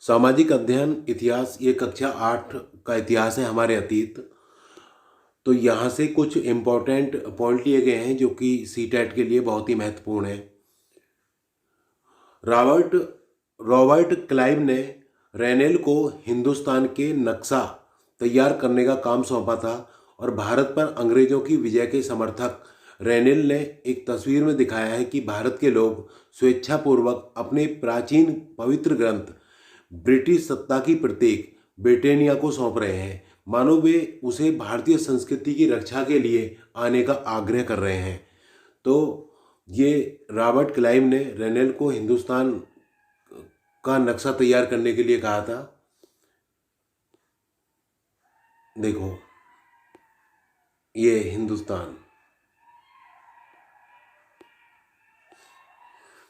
सामाजिक अध्ययन इतिहास, ये कक्षा 8 का इतिहास है हमारे अतीत। तो यहाँ से कुछ इम्पोर्टेंट पॉइंट लिए गए हैं जो कि सीटेट के लिए बहुत ही महत्वपूर्ण है। रॉबर्ट रॉबर्ट क्लाइव ने रेनेल को हिंदुस्तान के नक्शा तैयार करने का काम सौंपा था और भारत पर अंग्रेजों की विजय के समर्थक रेनेल ने एक तस्वीर में दिखाया है कि भारत के लोग स्वेच्छापूर्वक अपने प्राचीन पवित्र ग्रंथ ब्रिटिश सत्ता की प्रतीक ब्रिटेनिया को सौंप रहे हैं, मानो वे उसे भारतीय संस्कृति की रक्षा के लिए आने का आग्रह कर रहे हैं। तो ये रॉबर्ट क्लाइव ने रेनेल को हिंदुस्तान का नक्शा तैयार करने के लिए कहा था। देखो, ये हिंदुस्तान।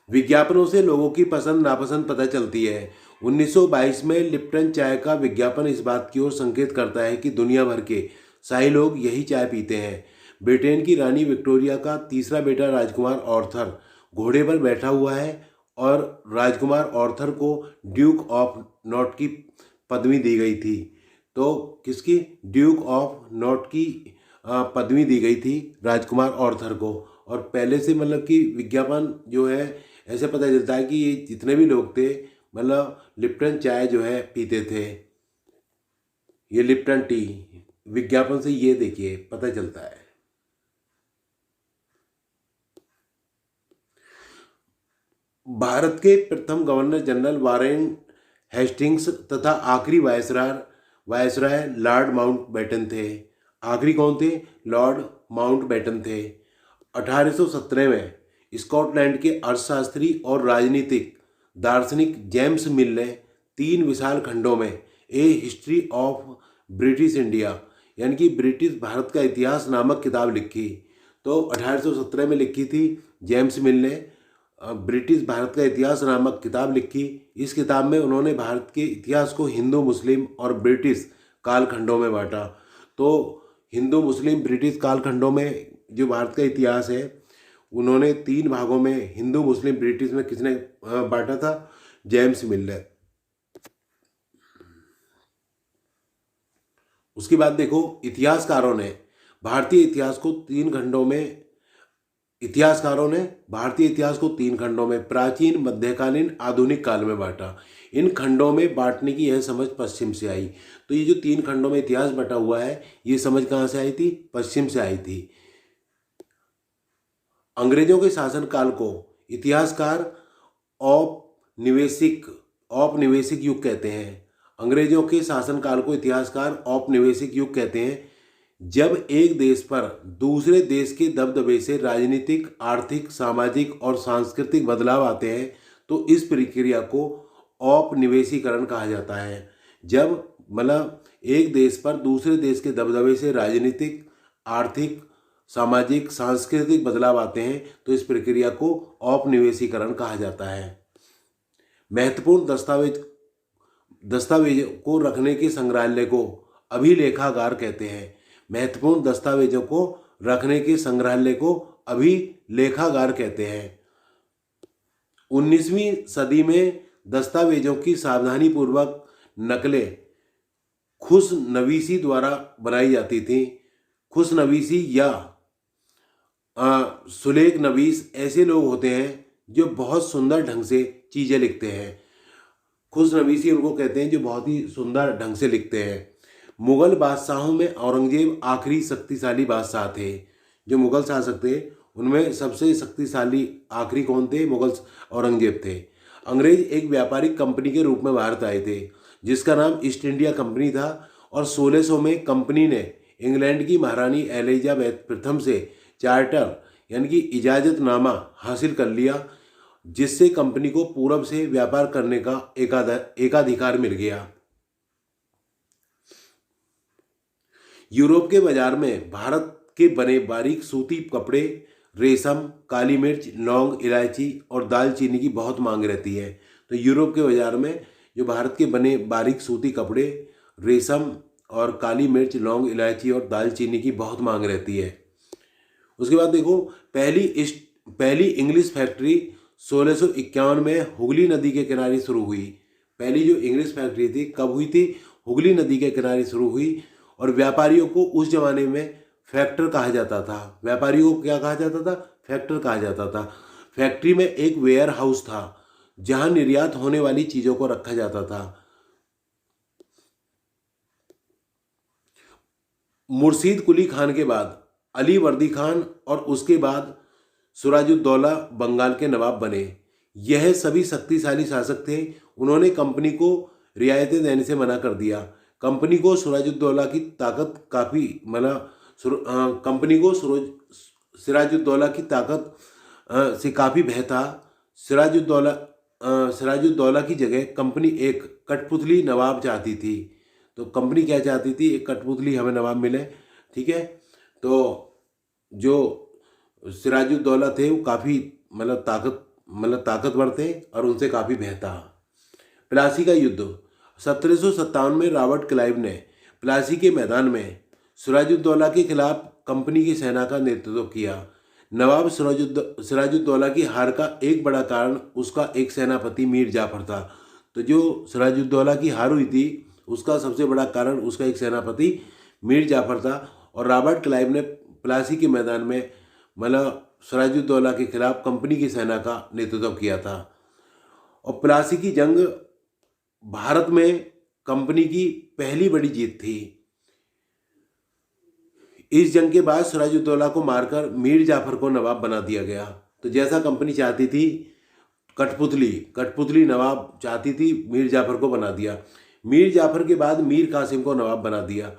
विज्ञापनों से लोगों की पसंद नापसंद पता चलती है। 1922 में लिप्टन चाय का विज्ञापन इस बात की ओर संकेत करता है कि दुनिया भर के शाही लोग यही चाय पीते हैं। ब्रिटेन की रानी विक्टोरिया का तीसरा बेटा राजकुमार आर्थर घोड़े पर बैठा हुआ है और राजकुमार आर्थर को ड्यूक ऑफ नॉट की पदवी दी गई थी। तो किसकी? ड्यूक ऑफ नॉट की पदवी दी गई थी राजकुमार आर्थर को। और पहले से मतलब कि विज्ञापन जो है ऐसे पता चलता है कि ये जितने भी लोग थे मतलब लिप्टन चाय जो है पीते थे। ये लिप्टन टी विज्ञापन से ये देखिए पता चलता है। भारत के प्रथम गवर्नर जनरल वारेन हेस्टिंग्स तथा आखिरी वायसराय लॉर्ड माउंटबेटन थे। आखिरी कौन थे? लॉर्ड माउंटबेटन थे। 1817 में स्कॉटलैंड के अर्थशास्त्री और राजनीतिक दार्शनिक जेम्स मिल ने 3 विशाल खंडों में ए हिस्ट्री ऑफ ब्रिटिश इंडिया यानी कि ब्रिटिश भारत का इतिहास नामक किताब लिखी। तो 1817 में लिखी थी जेम्स मिल ने ब्रिटिश भारत का इतिहास नामक किताब लिखी। इस किताब में उन्होंने भारत के इतिहास को हिंदू, मुस्लिम और ब्रिटिश कालखंडों में बांटा। तो हिंदू, मुस्लिम, ब्रिटिश कालखंडों में जो भारत का इतिहास है उन्होंने 3 भागों में हिंदू, मुस्लिम, ब्रिटिश में किसने बांटा था? जेम्स मिल ने। उसके बाद देखो, इतिहासकारों ने भारतीय इतिहास को 3 खंडों में प्राचीन, मध्यकालीन, आधुनिक काल में बांटा। इन खंडों में बांटने की यह समझ पश्चिम से आई। तो ये जो 3 खंडों में इतिहास बटा हुआ है ये समझ कहाँ से आई थी? पश्चिम से आई थी। अंग्रेजों के शासनकाल को इतिहासकार औपनिवेशिक युग कहते हैं। अंग्रेजों के शासनकाल को इतिहासकार औपनिवेशिक युग कहते हैं, जब एक देश पर दूसरे देश के दबदबे से राजनीतिक, आर्थिक, सामाजिक और सांस्कृतिक बदलाव आते हैं तो इस प्रक्रिया को औपनिवेशीकरण कहा जाता है। जब मतलब एक देश पर दूसरे देश के दबदबे से राजनीतिक, आर्थिक, सामाजिक, सांस्कृतिक बदलाव आते हैं तो इस प्रक्रिया को औपनिवेशीकरण कहा जाता है। महत्वपूर्ण दस्तावेजों को रखने के संग्रहालय को अभिलेखागार कहते हैं। महत्वपूर्ण दस्तावेजों को रखने के संग्रहालय को अभिलेखागार कहते हैं। 19वीं सदी में दस्तावेजों की सावधानीपूर्वक नकलें खुशनवीसी द्वारा बनाई जाती थी। खुशनवीसी या सुलेख नवीस ऐसे लोग होते हैं जो बहुत सुंदर ढंग से चीज़ें लिखते हैं। खुशनवीसी उनको कहते हैं जो बहुत ही सुंदर ढंग से लिखते हैं। मुगल बादशाहों में औरंगजेब आखिरी शक्तिशाली बादशाह थे। जो मुगल शासक थे उनमें सबसे शक्तिशाली आखिरी कौन थे? मुगल औरंगजेब थे। अंग्रेज एक व्यापारिक कंपनी के रूप में भारत आए थे जिसका नाम ईस्ट इंडिया कंपनी था और 1600 में कंपनी ने इंग्लैंड की महारानी एलिजाबेथ प्रथम से चार्टर यानी कि इजाज़तनामा हासिल कर लिया, जिससे कंपनी को पूरब से व्यापार करने का एकाधिकार मिल गया। यूरोप के बाजार में भारत के बने बारीक सूती कपड़े, रेशम, काली मिर्च, लौंग, इलायची और दालचीनी की बहुत मांग रहती है। तो यूरोप के बाजार में जो भारत के बने बारीक सूती कपड़े, रेशम और काली मिर्च, लौंग, इलायची और दालचीनी की बहुत मांग रहती है। उसके बाद देखो, पहली इंग्लिश फैक्ट्री 1651 में हुगली नदी के किनारे शुरू हुई। पहली जो इंग्लिश फैक्ट्री थी कब हुई थी? हुगली नदी के किनारे शुरू हुई। और व्यापारियों को उस जमाने में फैक्टर कहा जाता था। व्यापारियों को क्या कहा जाता था? फैक्टर कहा जाता था। फैक्ट्री में एक वेयर हाउस था जहां निर्यात होने वाली चीजों को रखा जाता था। मुर्शीद कुली खान के बाद अली वर्दी खान और उसके बाद सुराजुद्दौला बंगाल के नवाब बने। यह सभी शक्तिशाली शासक थे। उन्होंने कंपनी को रियायतें देने से मना कर दिया। कंपनी को सिराजुद्दौला की ताकत काफ़ी कंपनी को सिराजुद्दौला की ताकत से काफ़ी भय था। सिराजुद्दौला की जगह कंपनी एक कठपुतली नवाब चाहती थी। तो कंपनी क्या चाहती थी? एक कठपुतली हमें नवाब मिले। ठीक है, तो जो सिराजुद्दौला थे वो काफ़ी ताकतवर थे और उनसे काफ़ी भय था। प्लासी का युद्ध 1757 में रॉबर्ट क्लाइव ने प्लासी के मैदान में सिराजुद्दौला के खिलाफ कंपनी की सेना का नेतृत्व किया। नवाब सिराजुद्दौला की हार का एक बड़ा कारण उसका एक सेनापति मीर जाफर था। तो जो सिराजुद्दौला की हार हुई थी उसका सबसे बड़ा कारण उसका एक सेनापति मीर जाफर था। और रॉबर्ट क्लाइव ने प्लासी के मैदान में सिराजुद्दौला के खिलाफ कंपनी की सेना का नेतृत्व किया था। और प्लासी की जंग भारत में कंपनी की पहली बड़ी जीत थी। इस जंग के बाद सिराजुद्दौला को मारकर मीर जाफर को नवाब बना दिया गया। तो जैसा कंपनी चाहती थी, कठपुतली नवाब चाहती थी, मीर जाफर को बना दिया। मीर जाफर के बाद मीर कासिम को नवाब बना दिया।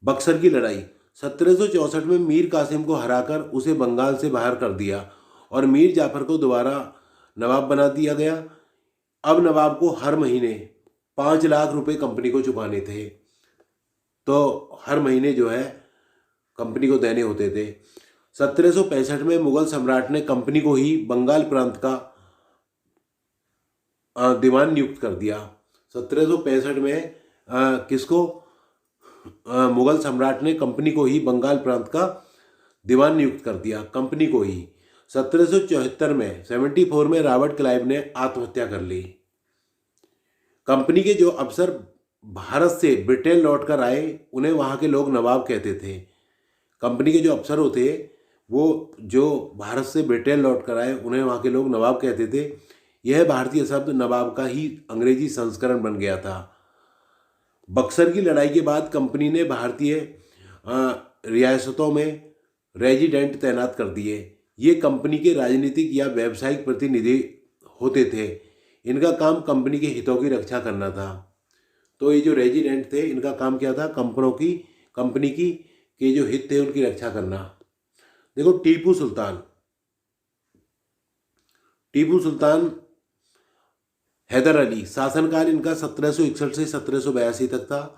बक्सर की लड़ाई 1764 में मीर कासिम को हराकर उसे बंगाल से बाहर कर दिया और मीर जाफर को दोबारा नवाब बना दिया गया। अब नवाब को हर महीने 5 लाख रुपए कंपनी को चुकाने थे। तो हर महीने जो है कंपनी को देने होते थे। 1765 में मुगल सम्राट ने कंपनी को ही बंगाल प्रांत का दीवान नियुक्त कर दिया। 1765 में किसको? मुगल सम्राट ने कंपनी को ही बंगाल प्रांत का दीवान नियुक्त कर दिया, कंपनी को ही। 1774 में 74 में रॉबर्ट क्लाइव ने आत्महत्या कर ली। कंपनी के जो अफसर भारत से ब्रिटेन लौट कर आए उन्हें वहाँ के लोग नवाब कहते थे। कंपनी के जो अफसर होते वो जो भारत से ब्रिटेन लौट कर आए उन्हें वहाँ के लोग नवाब कहते थे। यह भारतीय शब्द नवाब का ही अंग्रेजी संस्करण बन गया था। बक्सर की लड़ाई के बाद कंपनी ने भारतीय रियासतों में रेजिडेंट तैनात कर दिए। ये कंपनी के राजनीतिक या व्यावसायिक प्रतिनिधि होते थे। इनका काम कंपनी के हितों की रक्षा करना था। तो ये जो रेजिडेंट थे इनका काम क्या था? कंपनी की के जो हित थे उनकी रक्षा करना। देखो टीपू सुल्तान हैदर अली, शासनकाल इनका 1761 से 1782 तक था।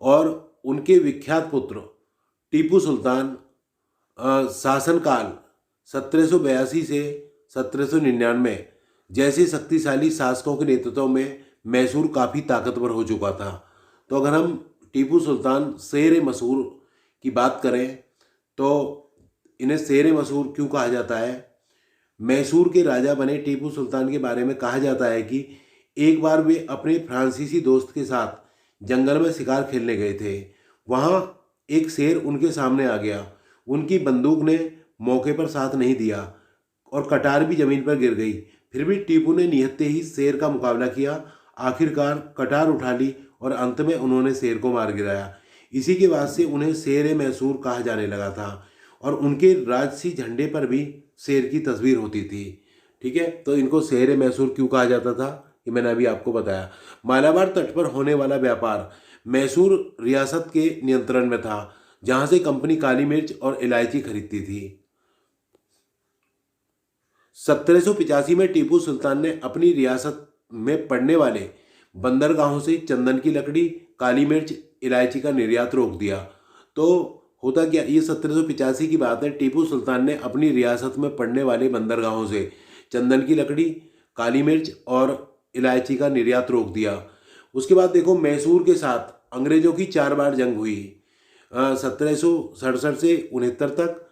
और उनके विख्यात पुत्र टीपू सुल्तान शासनकाल 1782 से 1799 जैसे शक्तिशाली शासकों के नेतृत्व में मैसूर काफ़ी ताकतवर हो चुका था। तो अगर हम टीपू सुल्तान शेर मैसूर की बात करें तो इन्हें शेर मैसूर क्यों कहा जाता है? मैसूर के राजा बने टीपू सुल्तान के बारे में कहा जाता है कि एक बार वे अपने फ्रांसीसी दोस्त के साथ जंगल में शिकार खेलने गए थे। वहाँ एक शेर उनके सामने आ गया। उनकी बंदूक ने मौके पर साथ नहीं दिया और कटार भी जमीन पर गिर गई। फिर भी टीपू ने निहत्ते ही शेर का मुकाबला किया। आखिरकार कटार उठा ली और अंत में उन्होंने शेर को मार गिराया। इसी के बाद से उन्हें शेर मैसूर कहा जाने लगा था। और उनके राजसी झंडे पर भी शेर की तस्वीर होती थी। ठीक है, तो इनको शेर मैसूर क्यों कहा जाता था ये मैंने अभी आपको बताया। मालाबार तट पर होने वाला व्यापार मैसूर रियासत के नियंत्रण में था, जहां से कंपनी काली मिर्च और इलायची खरीदती थी। 1785 में टीपू सुल्तान ने अपनी रियासत में पड़ने वाले बंदरगाहों से चंदन की लकड़ी, काली मिर्च, इलायची का निर्यात रोक दिया। तो होता क्या, ये 1785 की बात है। टीपू सुल्तान ने अपनी रियासत में पड़ने वाले बंदरगाहों से चंदन की लकड़ी, काली मिर्च और इलायची का निर्यात रोक दिया। उसके बाद देखो मैसूर के साथ अंग्रेजों की 4 बार जंग हुई, 1767 से 69 तक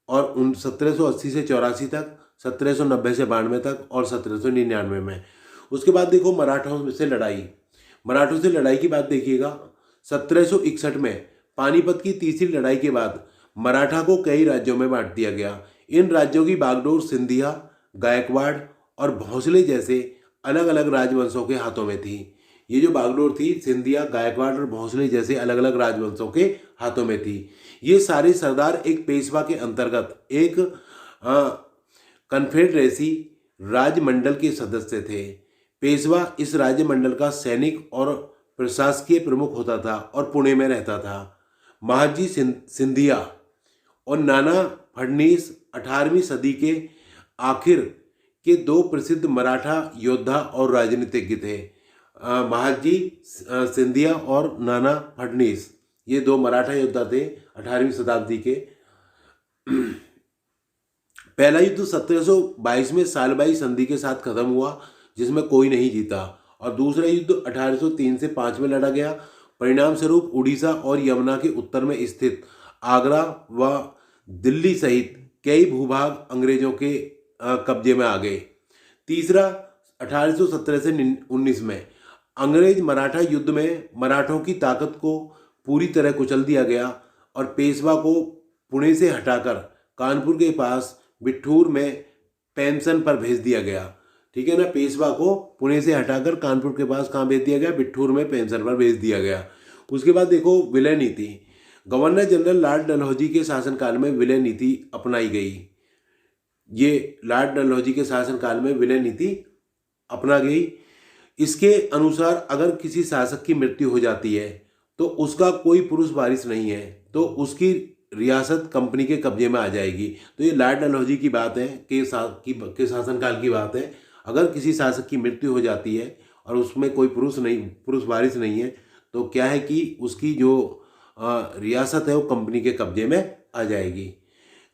और 1780 से 84 तक, 1790 से 92 तक और 1799 में। उसके बाद देखो मराठों से लड़ाई। मराठों से लड़ाई की बात देखिएगा। 1761 में पानीपत की तीसरी लड़ाई के बाद मराठा को कई राज्यों में बांट दिया गया। इन राज्यों की बागडोर सिंधिया, गायकवाड़ और भोंसले जैसे अलग अलग राजवंशों के हाथों में थी। ये जो बागडोर थी सिंधिया, गायकवाड़ और भोंसले जैसे अलग अलग राजवंशों के हाथों में थी। ये सारे सरदार एक पेशवा के अंतर्गत एक कन्फेडरेसी राजमंडल के सदस्य थे। पेशवा इस राज्यमंडल का सैनिक और प्रशासकीय प्रमुख होता था और पुणे में रहता था। महाजी सिंधिया और नाना फडणीस 18वीं सदी के आखिर के दो प्रसिद्ध मराठा योद्धा और राजनीतिज्ञ थे। महाजी सिंधिया और नाना फडणीस ये दो मराठा योद्धा थे 18वीं शताब्दी के। पहला युद्ध 1722 में सालबाई संधि के साथ खत्म हुआ, जिसमें कोई नहीं जीता, और दूसरा युद्ध 1803 से 5 में लड़ा गया। परिणाम स्वरूप उड़ीसा और यमुना के उत्तर में स्थित आगरा व दिल्ली सहित कई भूभाग अंग्रेजों के कब्जे में आ गए। तीसरा 1817 से 19 में अंग्रेज मराठा युद्ध में मराठों की ताकत को पूरी तरह कुचल दिया गया और पेशवा को पुणे से हटाकर कानपुर के पास बिठूर में पेंशन पर भेज दिया गया। ठीक है ना, पेशवा को पुणे से हटाकर कानपुर के पास कहाँ भेज दिया गया? बिठूर में पेंशन पर भेज दिया गया। उसके बाद देखो विलय नीति। गवर्नर जनरल लॉर्ड डलहौजी के शासनकाल में विलय नीति अपनाई गई। ये लॉर्ड डलहौजी के शासनकाल में विलय नीति अपना गई। इसके अनुसार अगर किसी शासक की मृत्यु हो जाती है तो उसका कोई पुरुष वारिस नहीं है, तो उसकी रियासत कंपनी के कब्जे में आ जाएगी। तो ये लॉर्ड डलहौजी की बात है के शासनकाल की बात है। अगर किसी शासक की मृत्यु हो जाती है और उसमें कोई पुरुष वारिस नहीं है, तो क्या है कि उसकी जो रियासत है वो कंपनी के कब्जे में आ जाएगी।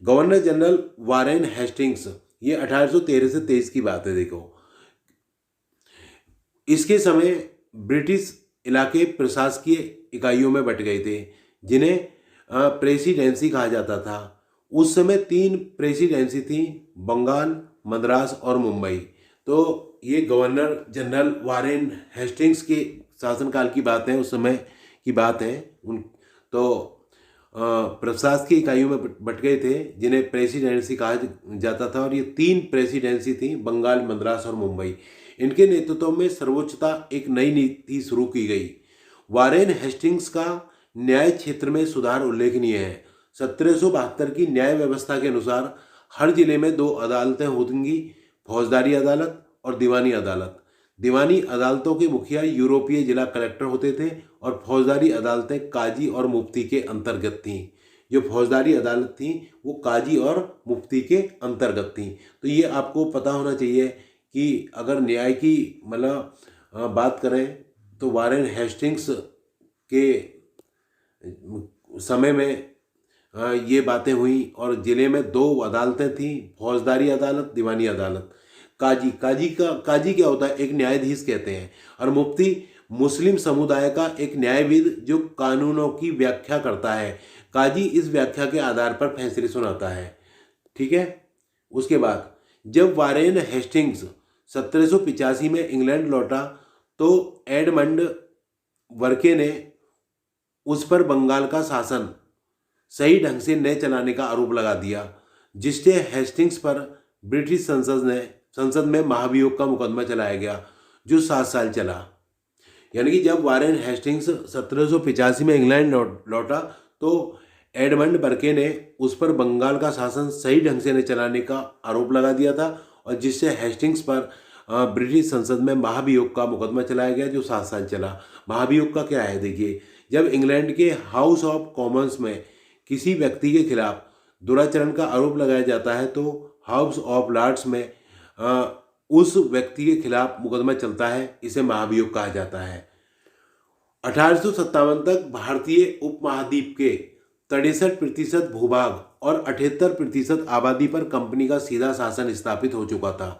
गवर्नर जनरल वारेन हेस्टिंग्स, ये 1813 से 23 की बात है। देखो इसके समय ब्रिटिश इलाके प्रशासकीय इकाइयों में बट गए थे, जिन्हें प्रेसिडेंसी कहा जाता था। उस समय 3 प्रेसिडेंसी थी, बंगाल, मद्रास और मुंबई। तो ये गवर्नर जनरल वारेन हेस्टिंग्स के शासनकाल की बात है, उस समय की बात है। तो प्रशासकीय इकाइयों में बट गए थे, जिन्हें प्रेसिडेंसी कहा जाता था, और ये 3 प्रेसिडेंसी थी, बंगाल, मद्रास और मुंबई। इनके नेतृत्व में सर्वोच्चता एक नई नीति शुरू की गई। वारेन हेस्टिंग्स का न्याय क्षेत्र में सुधार उल्लेखनीय है। 1772 की न्याय व्यवस्था के अनुसार हर जिले में 2 अदालतें होंगी, फौजदारी अदालत और दीवानी अदालत। दीवानी अदालतों के मुखिया यूरोपीय जिला कलेक्टर होते थे और फौजदारी अदालतें काजी और मुफ्ती के अंतर्गत थीं। जो फौजदारी अदालत थी वो काजी और मुफ्ती के अंतर्गत थीं। तो ये आपको पता होना चाहिए कि अगर न्याय की मतलब बात करें तो वारेन हेस्टिंग्स के समय में ये बातें हुई, और ज़िले में 2 अदालतें थीं, फौजदारी अदालत, दीवानी अदालत। काजी क्या होता है? एक न्यायाधीश कहते हैं। और मुफ्ती मुस्लिम समुदाय का एक न्यायविद जो कानूनों की व्याख्या करता है। काजी इस व्याख्या के आधार पर फैसले सुनाता है। ठीक है। उसके बाद जब वारेन हेस्टिंग्स 1785 में इंग्लैंड लौटा तो एडमंड वर्के ने उस पर बंगाल का शासन सही ढंग से न चलाने का आरोप लगा दिया, जिससे हेस्टिंग्स पर ब्रिटिश संसद में महाभियोग का मुकदमा चलाया गया, जो 7 साल चला। यानी कि जब वारेन हेस्टिंग्स 1785 में इंग्लैंड लौटा तो एडमंड बर्के ने उस पर बंगाल का शासन सही ढंग से न चलाने का आरोप लगा दिया था, और जिससे हेस्टिंग्स पर ब्रिटिश संसद में महाभियोग का मुकदमा चलाया गया, जो 7 साल चला। महाभियोग का क्या है? देखिए, जब इंग्लैंड के हाउस ऑफ कॉमन्स में किसी व्यक्ति के खिलाफ दुराचरण का आरोप लगाया जाता है तो हाउस ऑफ लॉर्ड्स में उस व्यक्ति के खिलाफ मुकदमा चलता है, इसे महाभियोग कहा जाता है। 1857 तक भारतीय उपमहाद्वीप के 63% भूभाग और 78% आबादी पर कंपनी का सीधा शासन स्थापित हो चुका था,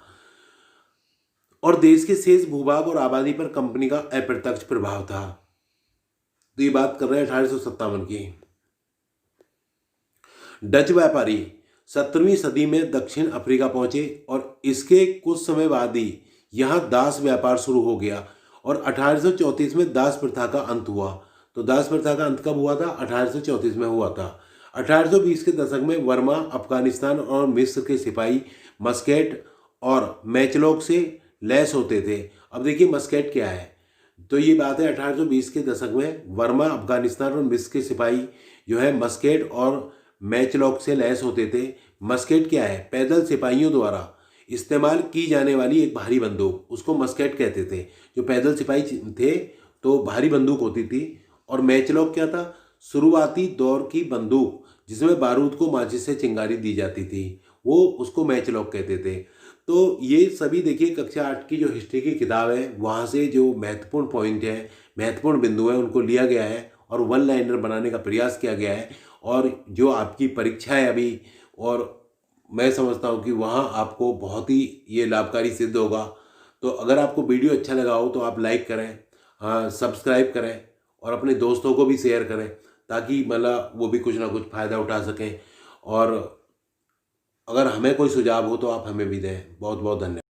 और देश के शेष भूभाग और आबादी पर कंपनी का अप्रत्यक्ष प्रभाव था। तो ये बात कर रहे हैं 1857 की। डच व्यापारी 17वीं सदी में दक्षिण अफ्रीका पहुंचे और इसके कुछ समय बाद ही यहाँ दास व्यापार शुरू हो गया और 1834 में दास प्रथा का अंत हुआ। तो दास प्रथा का अंत कब हुआ था? 1834 में हुआ था। 1820 के दशक में वर्मा, अफगानिस्तान और मिस्र के सिपाही मस्केट और मैचलॉक से लैस होते थे। अब देखिए मस्केट क्या है। तो ये बात है 1820 के दशक में वर्मा, अफगानिस्तान और मिस्र के सिपाही जो है मस्केट और मैचलॉक से लैस होते थे। मस्केट क्या है? पैदल सिपाहियों द्वारा इस्तेमाल की जाने वाली एक भारी बंदूक, उसको मस्केट कहते थे। जो पैदल सिपाही थे तो भारी बंदूक होती थी। और मैचलॉक क्या था? शुरुआती दौर की बंदूक जिसमें बारूद को माचिस से चिंगारी दी जाती थी, वो उसको मैचलॉक कहते थे। तो ये सभी देखिए कक्षा 8 की जो हिस्ट्री की किताब है वहाँ से जो महत्वपूर्ण पॉइंट है, महत्वपूर्ण बिंदु है, उनको लिया गया है और वन लाइनर बनाने का प्रयास किया गया है। और जो आपकी परीक्षा है अभी, और मैं समझता हूँ कि वहाँ आपको बहुत ही ये लाभकारी सिद्ध होगा। तो अगर आपको वीडियो अच्छा लगा हो तो आप लाइक करें, हाँ सब्सक्राइब करें और अपने दोस्तों को भी शेयर करें, ताकि मतलब वो भी कुछ ना कुछ फ़ायदा उठा सकें। और अगर हमें कोई सुझाव हो तो आप हमें भी दें। बहुत बहुत धन्यवाद।